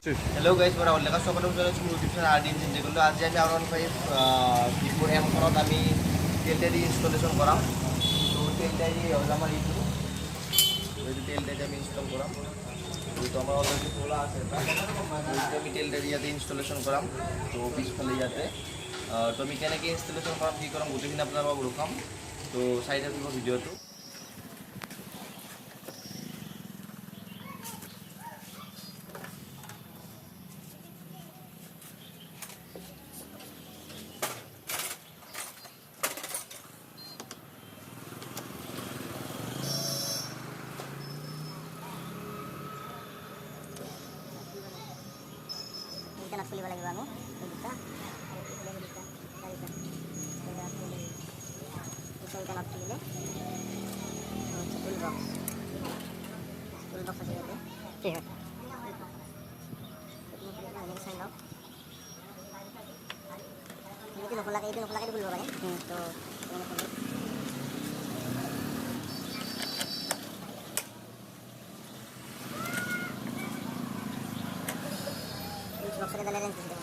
Hello guys, bagaimana sobat usaha YouTube R15 যেগুলো আজি আমি R15 বিপুর এম কোনত আমি Taidy ইনস্টলেশন করাম তো Taidy হল আমার এই Taidy আমি ইনস্টল করাম তো আমার অলরেডি খোলা আছে এটা আমি Taidy ইয়াতে ইনস্টলেশন করাম তো পিছফালে ইয়াতে তো আমি কেনেকৈ ইনস্টলেশন করাম কি করাম গোটেইখিনি আপোনালোকক ৰখাম তো চাইতে থাকিব ভিডিঅটো Nak fully lagi bangun, kita, kita nak pilih, toolbox saja deh. Iya. Ini tuh lagi dulu kan? Tuh, box ada lens di situ.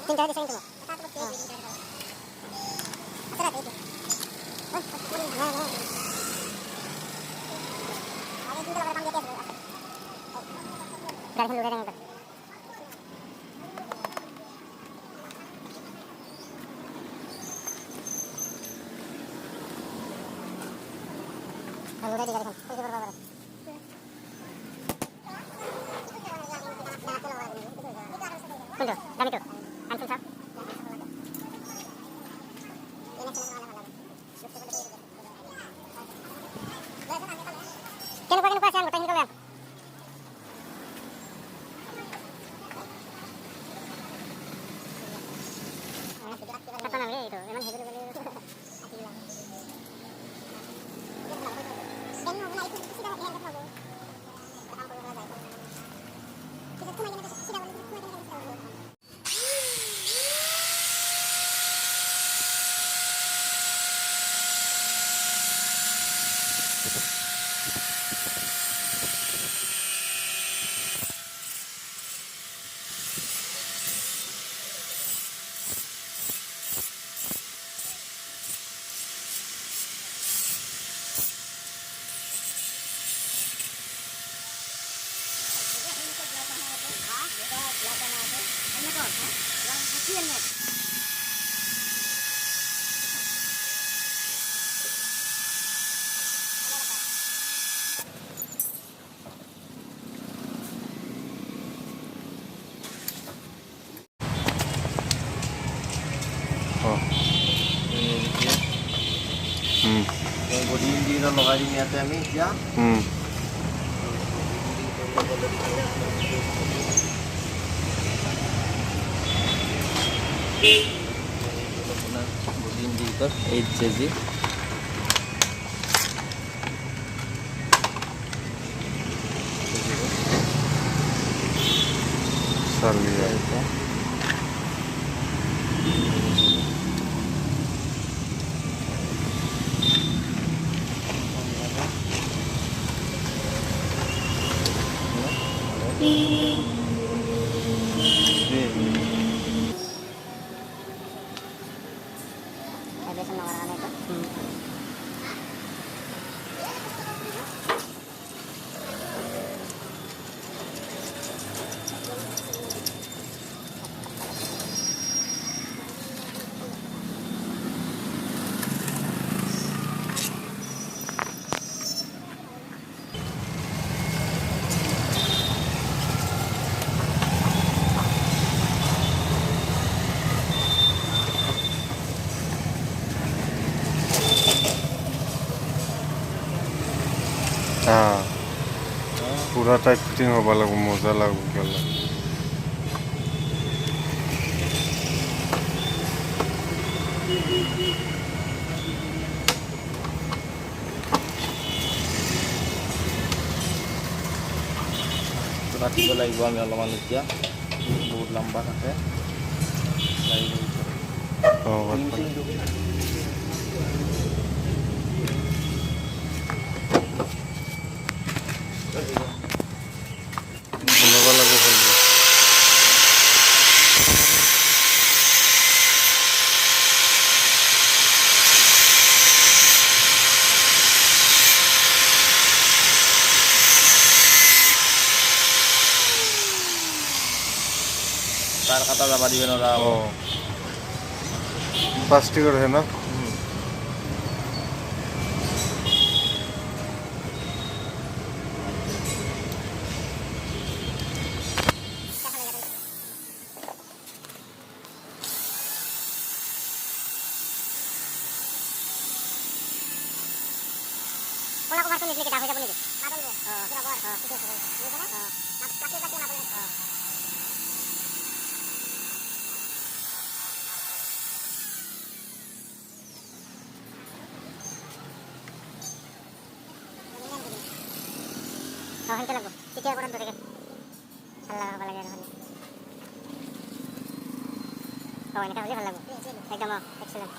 Tinggal di sini tuh. Ada itu. Body ini lagi di niat kami ya. Body ini itu 8 kg. Salya itu. हाँ पूरा tight fitting होगा लगो मजा लगो गला ৰাখিব লাগিব আমি অলপমান এতিয়া বহুত লম্বা থাকে বনাব লাগে ভালকে তার কাটা যাবা দিবে না प्लास्टिकर है ना Pola ko karton nilike dahoy jabo niki. Mabon go. Pura bor. ঠিক আছে. বুঝছ না? কাকে কাকে মাবন। হেনতে লাগবো। চিটিয়া পড়ান ধরে গেছে। আল্লাহ ভালো লাগে এখন। এটা হলে ভালো লাগবে। একদম excellent.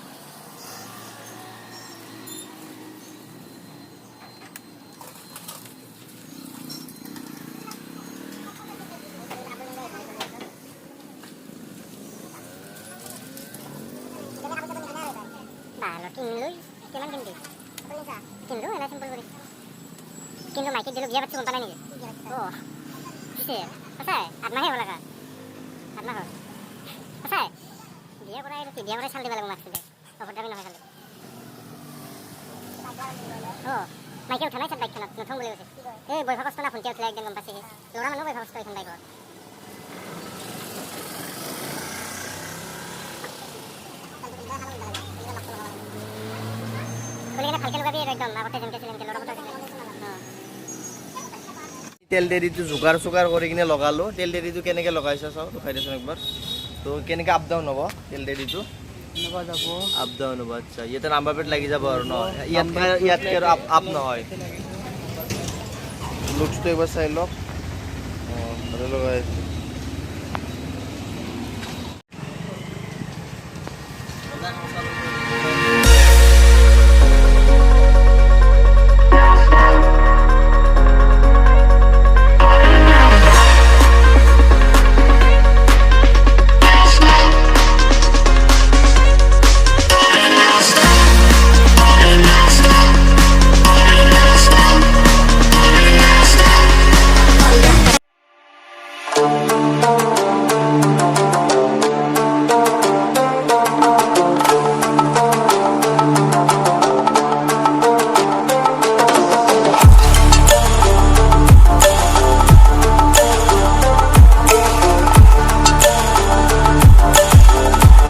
Bahalo kinloy, keman kindi. Kinlo, ana simple kori. Kinlo maiki dilu biya bacchu kompana ni. Oh. Kise? Asai, atma hai bola ka. Atma ho. Asai. Biya kora iru biya kora chal diba lagu max de. Offer da bhi nahi chale. Oh. Maiki uthanai chat bike khana, nothong bole use. Ei boy bhagosto na phunti uthla ekdom gompasi. Lora manu boy bhagosto ekhon bike. তেল ডেৰিটো জোগাৰ চোগাৰ কৰি কিনে লগালো তেল ডেৰিটো কেনেকৈ লগাইছা চাওঁ দেখাই দেচোন একবাৰ তো কেনেকৈ আপ ডাউন হ'ব তেল ডেৰিটো আপ ডাউন হ'ব আচ্ছা ইয়াতে নাম্বাৰ প্লেট লাগি যাব আৰু ন ইয়াতকৈ আৰু আপ নহয় লুকছটো একবাৰ চাই লওক অঁ লগাই